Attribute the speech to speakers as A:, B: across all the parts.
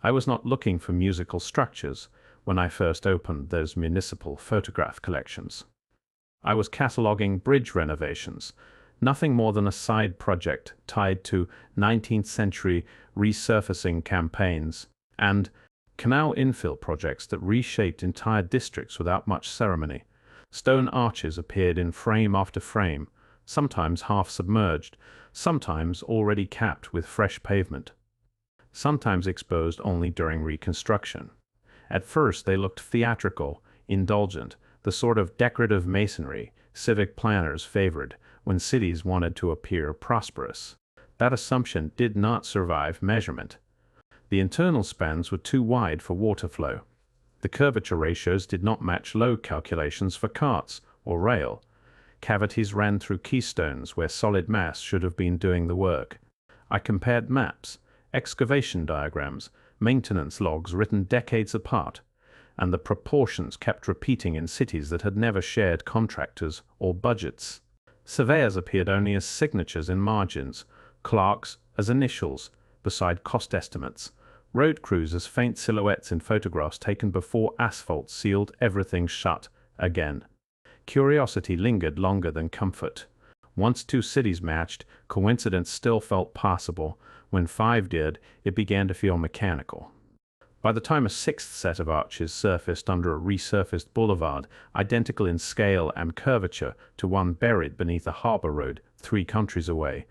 A: I was not looking for musical structures when I first opened those municipal photograph collections. I was cataloging bridge renovations, nothing more than a side project tied to 19th century resurfacing campaigns and canal infill projects that reshaped entire districts without much ceremony. Stone arches appeared in frame after frame, sometimes half submerged, sometimes already capped with fresh pavement, sometimes exposed only during reconstruction. At first they looked theatrical, indulgent, the sort of decorative masonry civic planners favored when cities wanted to appear prosperous. That assumption did not survive measurement. The internal spans were too wide for water flow. The curvature ratios did not match load calculations for carts or rail. Cavities ran through keystones where solid mass should have been doing the work. I compared maps, excavation diagrams, maintenance logs written decades apart, and the proportions kept repeating in cities that had never shared contractors or budgets. Surveyors appeared only as signatures in margins, clerks as initials beside cost estimates, road crews as faint silhouettes in photographs taken before asphalt sealed everything shut again. Curiosity lingered longer than comfort. Once two cities matched, coincidence still felt possible. When five did, it began to feel mechanical. By the time a sixth set of arches surfaced under a resurfaced boulevard, identical in scale and curvature to one buried beneath a harbor road 3 countries away,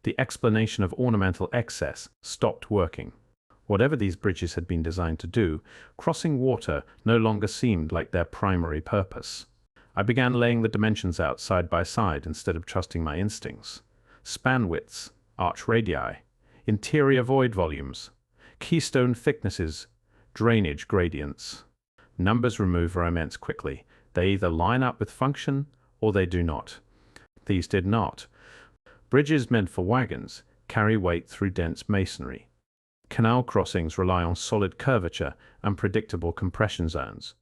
A: the explanation of ornamental excess stopped working. Whatever these bridges had been designed to do, crossing water no longer seemed like their primary purpose. I began laying the dimensions out side by side instead of trusting my instincts. Span widths, arch radii, interior void volumes, keystone thicknesses, drainage gradients. Numbers remove romance quickly. They either line up with function or they do not. These did not. Bridges meant for wagons carry weight through dense masonry. Canal crossings rely on solid curvature and predictable compression zones.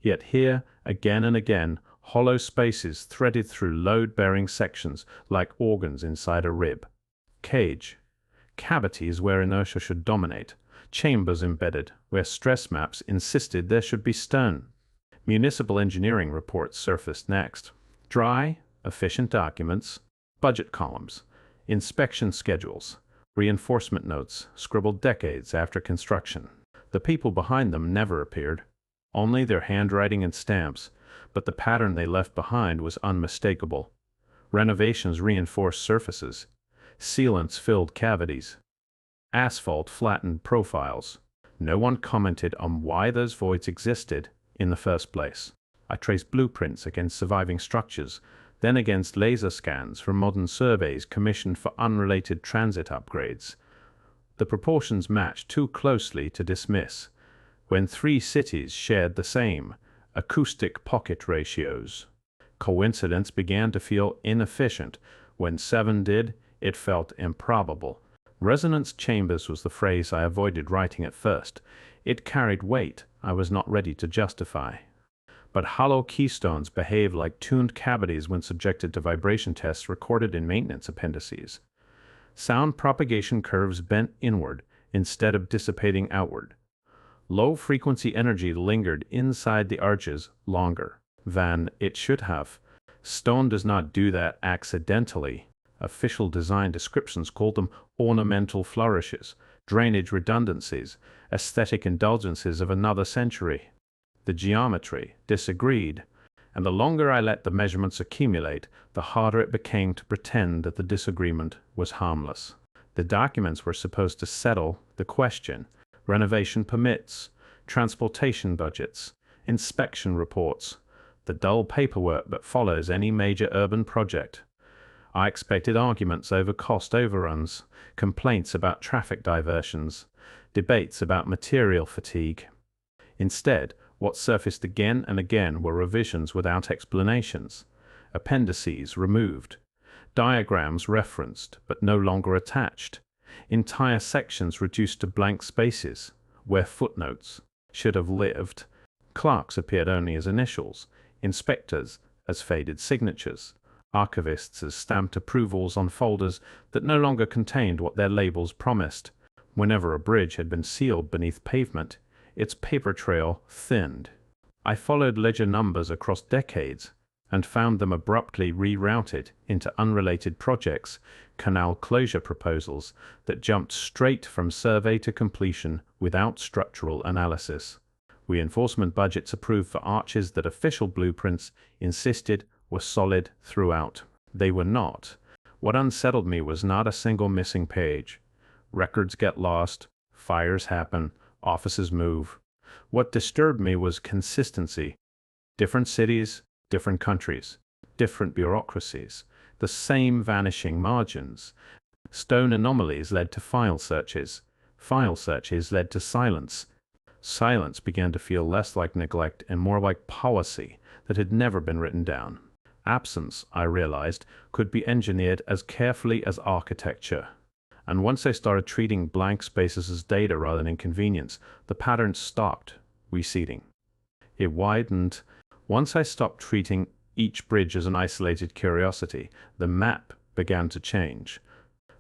A: Yet here, again and again, hollow spaces threaded through load-bearing sections like organs inside a rib. Cage. Cavities where inertia should dominate. Chambers embedded where stress maps insisted there should be stone. Municipal engineering reports surfaced next. Dry, efficient documents, budget columns, inspection schedules, reinforcement notes scribbled decades after construction. The people behind them never appeared, only their handwriting and stamps, but the pattern they left behind was unmistakable. Renovations reinforced surfaces, sealants filled cavities, asphalt flattened profiles. No one commented on why those voids existed in the first place. I traced blueprints against surviving structures, then against laser scans from modern surveys commissioned for unrelated transit upgrades. The proportions matched too closely to dismiss. When 3 cities shared the same acoustic pocket ratios, coincidence began to feel inefficient. When 7 did, it felt improbable. Resonance chambers was the phrase I avoided writing at first. It carried weight I was not ready to justify. But hollow keystones behave like tuned cavities when subjected to vibration tests recorded in maintenance appendices. Sound propagation curves bent inward instead of dissipating outward. Low-frequency energy lingered inside the arches longer than it should have. Stone does not do that accidentally. Official design descriptions called them ornamental flourishes, drainage redundancies, aesthetic indulgences of another century. The geometry disagreed, and the longer I let the measurements accumulate, the harder it became to pretend that the disagreement was harmless. The documents were supposed to settle the question: renovation permits, transportation budgets, inspection reports, the dull paperwork that follows any major urban project. I expected arguments over cost overruns, complaints about traffic diversions, debates about material fatigue. Instead, what surfaced again and again were revisions without explanations, appendices removed, diagrams referenced but no longer attached, entire sections reduced to blank spaces where footnotes should have lived. Clerks appeared only as initials, inspectors as faded signatures, archivists as stamped approvals on folders that no longer contained what their labels promised. Whenever a bridge had been sealed beneath pavement, its paper trail thinned. I followed ledger numbers across decades and found them abruptly rerouted into unrelated projects, canal closure proposals that jumped straight from survey to completion without structural analysis. Reinforcement budgets approved for arches that official blueprints insisted were solid throughout. They were not. What unsettled me was not a single missing page. Records get lost, fires happen, offices move. What disturbed me was consistency. Different cities, different countries, different bureaucracies, the same vanishing margins. Stone anomalies led to file searches. File searches led to silence. Silence began to feel less like neglect and more like policy that had never been written down. Absence, I realized, could be engineered as carefully as architecture. And once I started treating blank spaces as data rather than inconvenience, the pattern stopped receding. It widened. Once I stopped treating each bridge as an isolated curiosity, the map began to change.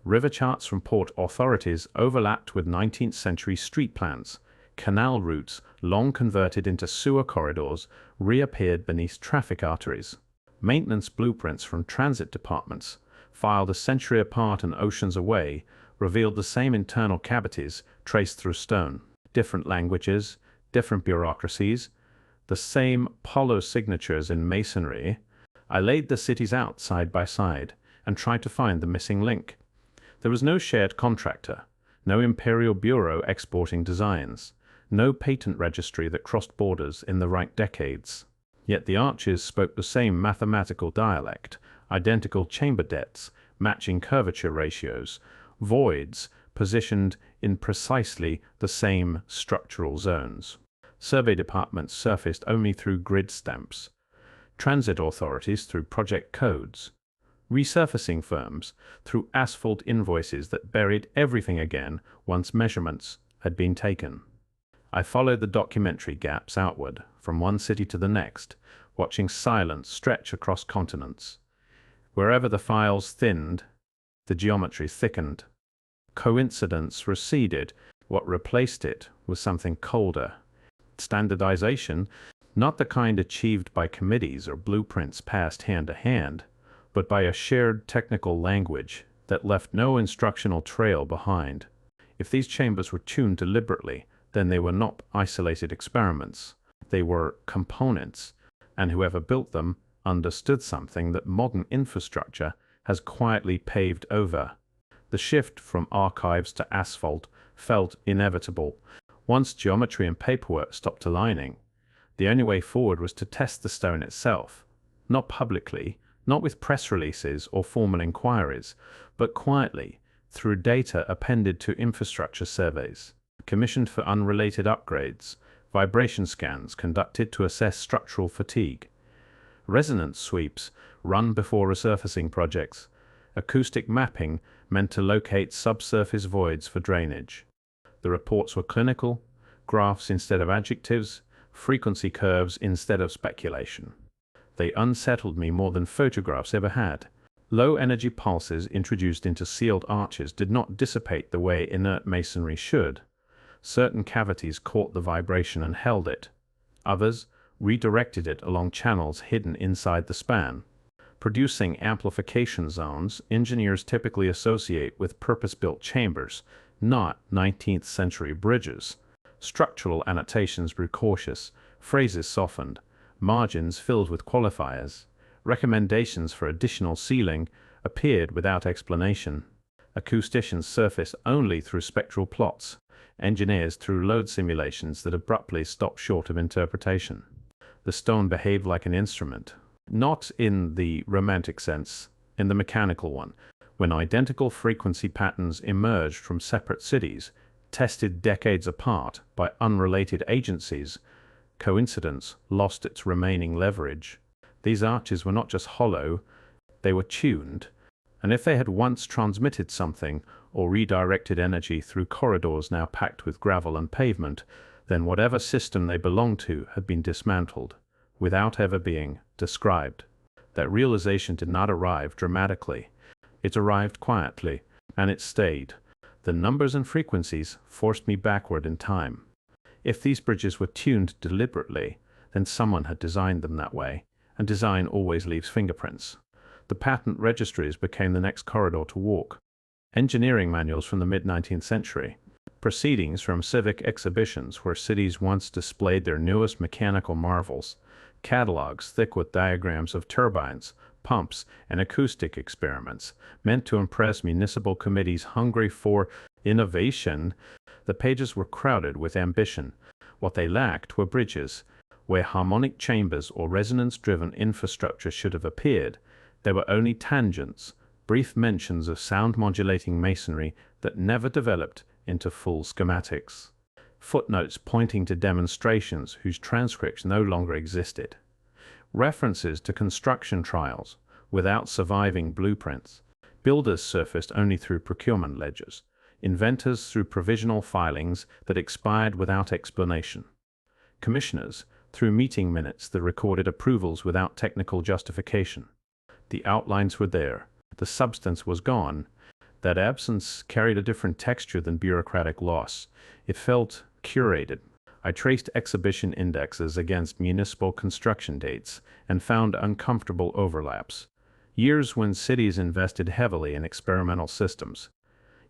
A: River charts from port authorities overlapped with 19th century street plans. Canal routes, long converted into sewer corridors, reappeared beneath traffic arteries. Maintenance blueprints from transit departments, filed a century apart and oceans away, revealed the same internal cavities traced through stone. Different languages, different bureaucracies, the same polo signatures in masonry. I laid the cities out side by side and tried to find the missing link. There was no shared contractor, no imperial bureau exporting designs, no patent registry that crossed borders in the right decades. Yet the arches spoke the same mathematical dialect, identical chamber depths, matching curvature ratios, voids positioned in precisely the same structural zones. Survey departments surfaced only through grid stamps, transit authorities through project codes, resurfacing firms through asphalt invoices that buried everything again once measurements had been taken. I followed the documentary gaps outward from one city to the next, watching silence stretch across continents. Wherever the files thinned, the geometry thickened. Coincidence receded. What replaced it was something colder. Standardization, not the kind achieved by committees or blueprints passed hand to hand, but by a shared technical language that left no instructional trail behind. If these chambers were tuned deliberately, then they were not isolated experiments. They were components, and whoever built them understood something that modern infrastructure has quietly paved over. The shift from archives to asphalt felt inevitable. Once geometry and paperwork stopped aligning, the only way forward was to test the stone itself, not publicly, not with press releases or formal inquiries, but quietly, through data appended to infrastructure surveys, commissioned for unrelated upgrades, vibration scans conducted to assess structural fatigue, resonance sweeps run before resurfacing projects, acoustic mapping meant to locate subsurface voids for drainage. The reports were clinical, graphs instead of adjectives, frequency curves instead of speculation. They unsettled me more than photographs ever had. Low-energy pulses introduced into sealed arches did not dissipate the way inert masonry should. Certain cavities caught the vibration and held it. Others redirected it along channels hidden inside the span. Producing amplification zones, engineers typically associate with purpose-built chambers, not 19th century bridges. Structural annotations grew cautious, phrases softened, margins filled with qualifiers. Recommendations for additional sealing appeared without explanation. Acousticians surfaced only through spectral plots, engineers through load simulations that abruptly stopped short of interpretation. The stone behaved like an instrument, not in the romantic sense, in the mechanical one. When identical frequency patterns emerged from separate cities, tested decades apart by unrelated agencies, coincidence lost its remaining leverage. These arches were not just hollow, they were tuned, and if they had once transmitted something or redirected energy through corridors now packed with gravel and pavement, then whatever system they belonged to had been dismantled, without ever being described. That realization did not arrive dramatically. It arrived quietly, and it stayed. The numbers and frequencies forced me backward in time. If these bridges were tuned deliberately, then someone had designed them that way, and design always leaves fingerprints. The patent registries became the next corridor to walk. Engineering manuals from the mid-19th century, proceedings from civic exhibitions where cities once displayed their newest mechanical marvels, catalogs thick with diagrams of turbines, pumps, and acoustic experiments, meant to impress municipal committees hungry for innovation. The pages were crowded with ambition. What they lacked were bridges. Where harmonic chambers or resonance-driven infrastructure should have appeared, there were only tangents, brief mentions of sound-modulating masonry that never developed into full schematics. Footnotes pointing to demonstrations whose transcripts no longer existed. References to construction trials without surviving blueprints. Builders surfaced only through procurement ledgers. Inventors through provisional filings that expired without explanation. Commissioners through meeting minutes that recorded approvals without technical justification. The outlines were there. The substance was gone. That absence carried a different texture than bureaucratic loss. It felt curated. I traced exhibition indexes against municipal construction dates and found uncomfortable overlaps. Years when cities invested heavily in experimental systems.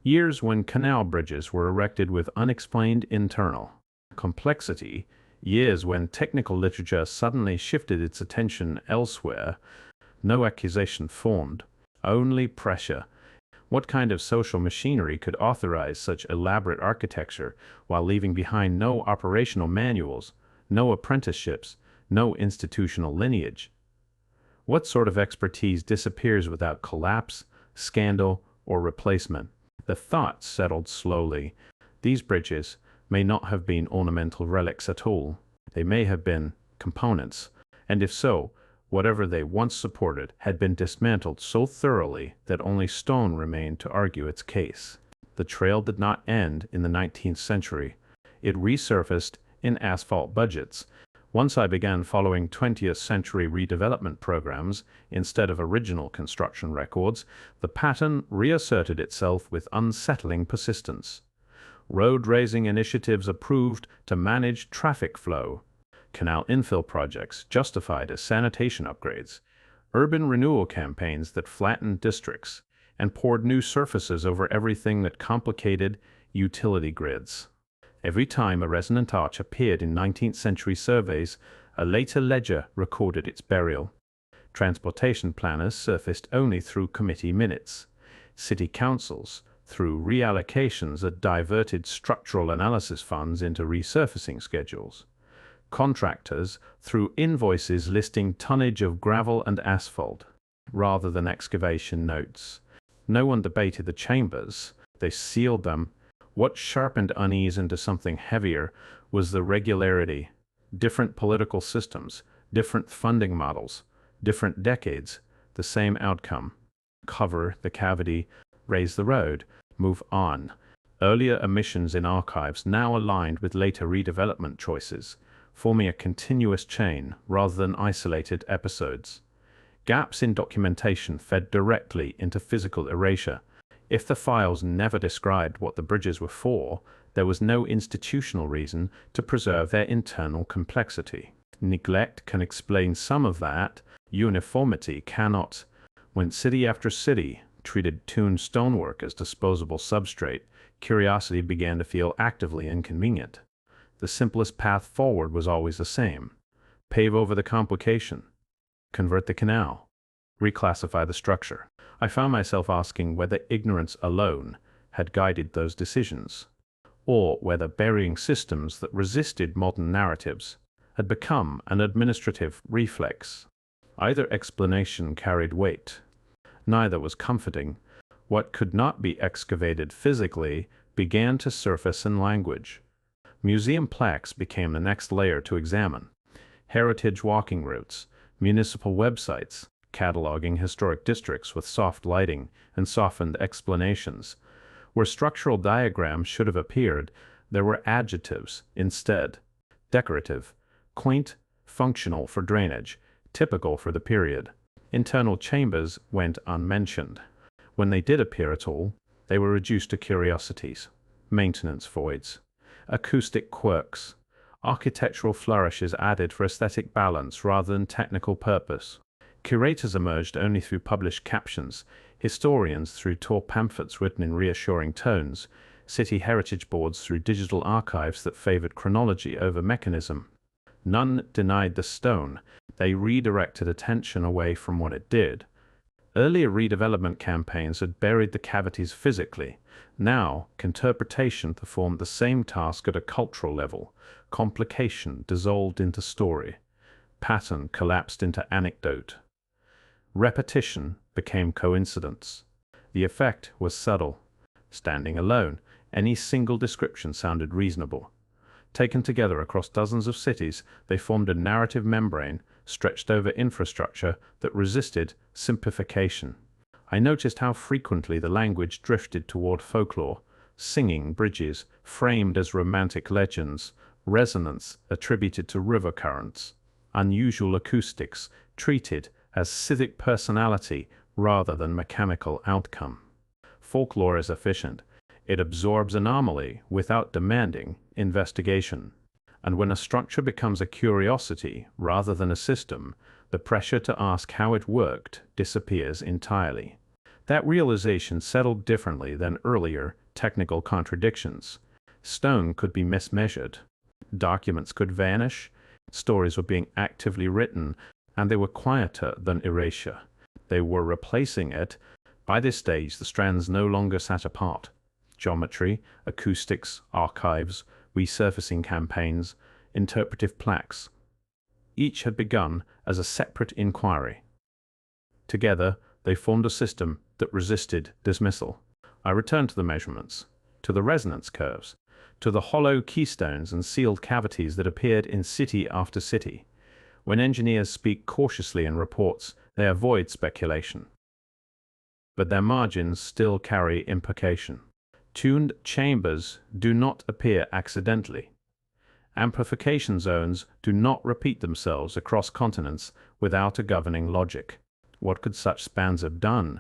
A: Years when canal bridges were erected with unexplained internal complexity. Years when technical literature suddenly shifted its attention elsewhere. No accusation formed, only pressure. What kind of social machinery could authorize such elaborate architecture while leaving behind no operational manuals, no apprenticeships, no institutional lineage? What sort of expertise disappears without collapse, scandal, or replacement? The thought settled slowly. These bridges may not have been ornamental relics at all. They may have been components, and if so, whatever they once supported had been dismantled so thoroughly that only stone remained to argue its case. The trail did not end in the 19th century. It resurfaced in asphalt budgets. Once I began following 20th century redevelopment programs instead of original construction records, the pattern reasserted itself with unsettling persistence. Road-raising initiatives approved to manage traffic flow. Canal infill projects justified as sanitation upgrades. Urban renewal campaigns that flattened districts and poured new surfaces over everything that complicated utility grids. Every time a resonant arch appeared in 19th century surveys, a later ledger recorded its burial. Transportation planners surfaced only through committee minutes. City councils, through reallocations that diverted structural analysis funds into resurfacing schedules. Contractors, through invoices listing tonnage of gravel and asphalt, rather than excavation notes. No one debated the chambers, they sealed them. What sharpened unease into something heavier was the regularity. Different political systems, different funding models, different decades, the same outcome. Cover the cavity, raise the road, move on. Earlier omissions in archives now aligned with later redevelopment choices, forming a continuous chain rather than isolated episodes. Gaps in documentation fed directly into physical erasure. If the files never described what the bridges were for, there was no institutional reason to preserve their internal complexity. Neglect can explain some of that, uniformity cannot. When city after city treated tuned stonework as disposable substrate, curiosity began to feel actively inconvenient. The simplest path forward was always the same. Pave over the complication. Convert the canal. Reclassify the structure. I found myself asking whether ignorance alone had guided those decisions, or whether burying systems that resisted modern narratives had become an administrative reflex. Either explanation carried weight. Neither was comforting. What could not be excavated physically began to surface in language. Museum plaques became the next layer to examine. Heritage walking routes, municipal websites, cataloging historic districts with soft lighting and softened explanations. Where structural diagrams should have appeared, there were adjectives instead. Decorative, quaint, functional for drainage, typical for the period. Internal chambers went unmentioned. When they did appear at all, They were reduced to curiosities, maintenance voids, acoustic quirks, architectural flourishes added for aesthetic balance rather than technical purpose. Curators emerged only through published captions, historians through tour pamphlets written in reassuring tones, city heritage boards through digital archives that favored chronology over mechanism. None denied the stone. They redirected attention away from what it did. Earlier redevelopment campaigns had buried the cavities physically. Now, interpretation performed the same task at a cultural level. Complication dissolved into story. Pattern collapsed into anecdote. Repetition became coincidence. The effect was subtle. Standing alone, any single description sounded reasonable. Taken together across dozens of cities, they formed a narrative membrane stretched over infrastructure that resisted simplification. I noticed how frequently the language drifted toward folklore, singing bridges framed as romantic legends, resonance attributed to river currents, unusual acoustics treated as civic personality rather than mechanical outcome. Folklore is efficient. It absorbs anomaly without demanding investigation. And when a structure becomes a curiosity rather than a system, the pressure to ask how it worked disappears entirely. That realization settled differently than earlier technical contradictions. Stone could be mismeasured. Documents could vanish. Stories were being actively written, and they were quieter than erasure. They were replacing it. By this stage, the strands no longer sat apart. Geometry, acoustics, archives, resurfacing campaigns, interpretive plaques. Each had begun as a separate inquiry. Together, they formed a system that resisted dismissal. I returned to the measurements, to the resonance curves, to the hollow keystones and sealed cavities that appeared in city after city. When engineers speak cautiously in reports, they avoid speculation. But their margins still carry implication. Tuned chambers do not appear accidentally. Amplification zones do not repeat themselves across continents without a governing logic. What could such spans have done?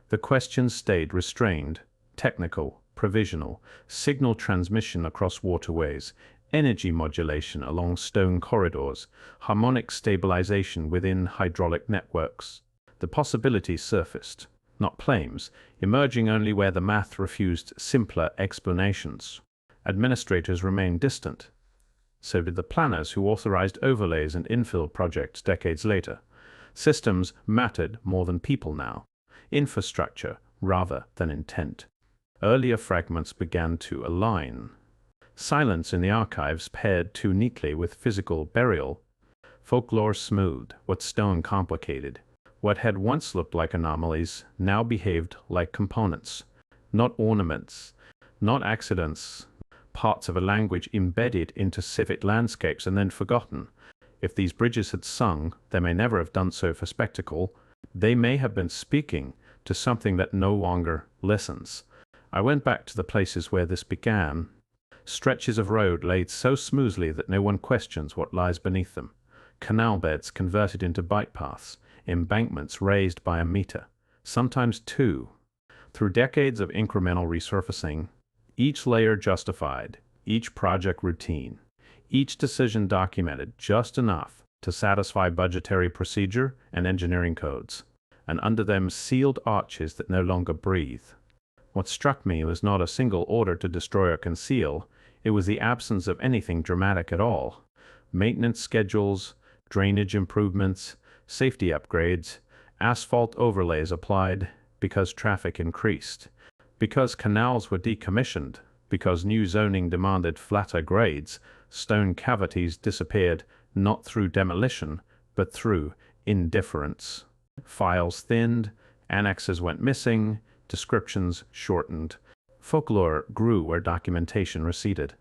A: The questions stayed restrained, technical, provisional, signal transmission across waterways, energy modulation along stone corridors, harmonic stabilization within hydraulic networks. The possibilities surfaced, not claims, emerging only where the math refused simpler explanations. Administrators remained distant. So did the planners who authorized overlays and infill projects decades later. Systems mattered more than people now. Infrastructure rather than intent. Earlier fragments began to align. Silence in the archives paired too neatly with physical burial. Folklore smoothed what stone complicated. What had once looked like anomalies now behaved like components, not ornaments, not accidents, parts of a language embedded into civic landscapes and then forgotten. If these bridges had sung, they may never have done so for spectacle. They may have been speaking to something that no longer listens. I went back to the places where this began. Stretches of road laid so smoothly that no one questions what lies beneath them. Canal beds converted into bike paths, embankments raised by a meter, sometimes two. Through decades of incremental resurfacing, each layer justified, each project routine, each decision documented just enough to satisfy budgetary procedure and engineering codes, and under them sealed arches that no longer breathe. What struck me was not a single order to destroy or conceal, it was the absence of anything dramatic at all. Maintenance schedules, drainage improvements, safety upgrades, asphalt overlays applied because traffic increased, because canals were decommissioned, because new zoning demanded flatter grades. Stone cavities disappeared not through demolition, but through indifference. Files thinned, annexes went missing, descriptions shortened. Folklore grew where documentation receded.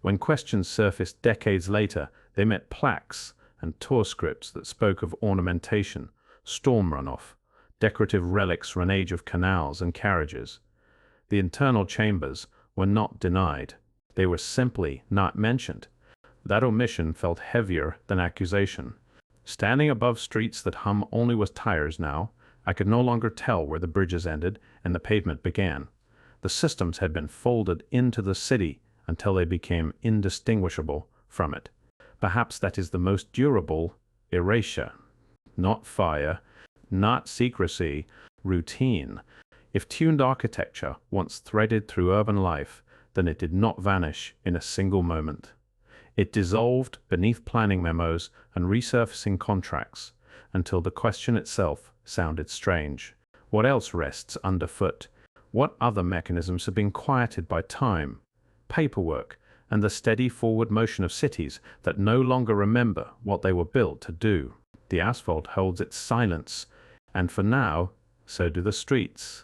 A: When questions surfaced decades later, they met plaques and tour scripts that spoke of ornamentation, storm runoff, decorative relics from an age of canals and carriages. The internal chambers were not denied. They were simply not mentioned. That omission felt heavier than accusation. Standing above streets that hum only with tires now, I could no longer tell where the bridges ended and the pavement began. The systems had been folded into the city until they became indistinguishable from it. Perhaps that is the most durable erasure. Not fire, not secrecy, routine. If tuned architecture once threaded through urban life, then it did not vanish in a single moment. It dissolved beneath planning memos and resurfacing contracts until the question itself sounded strange. What else rests underfoot? What other mechanisms have been quieted by time, paperwork, and the steady forward motion of cities that no longer remember what they were built to do? The asphalt holds its silence, and for now, so do the streets.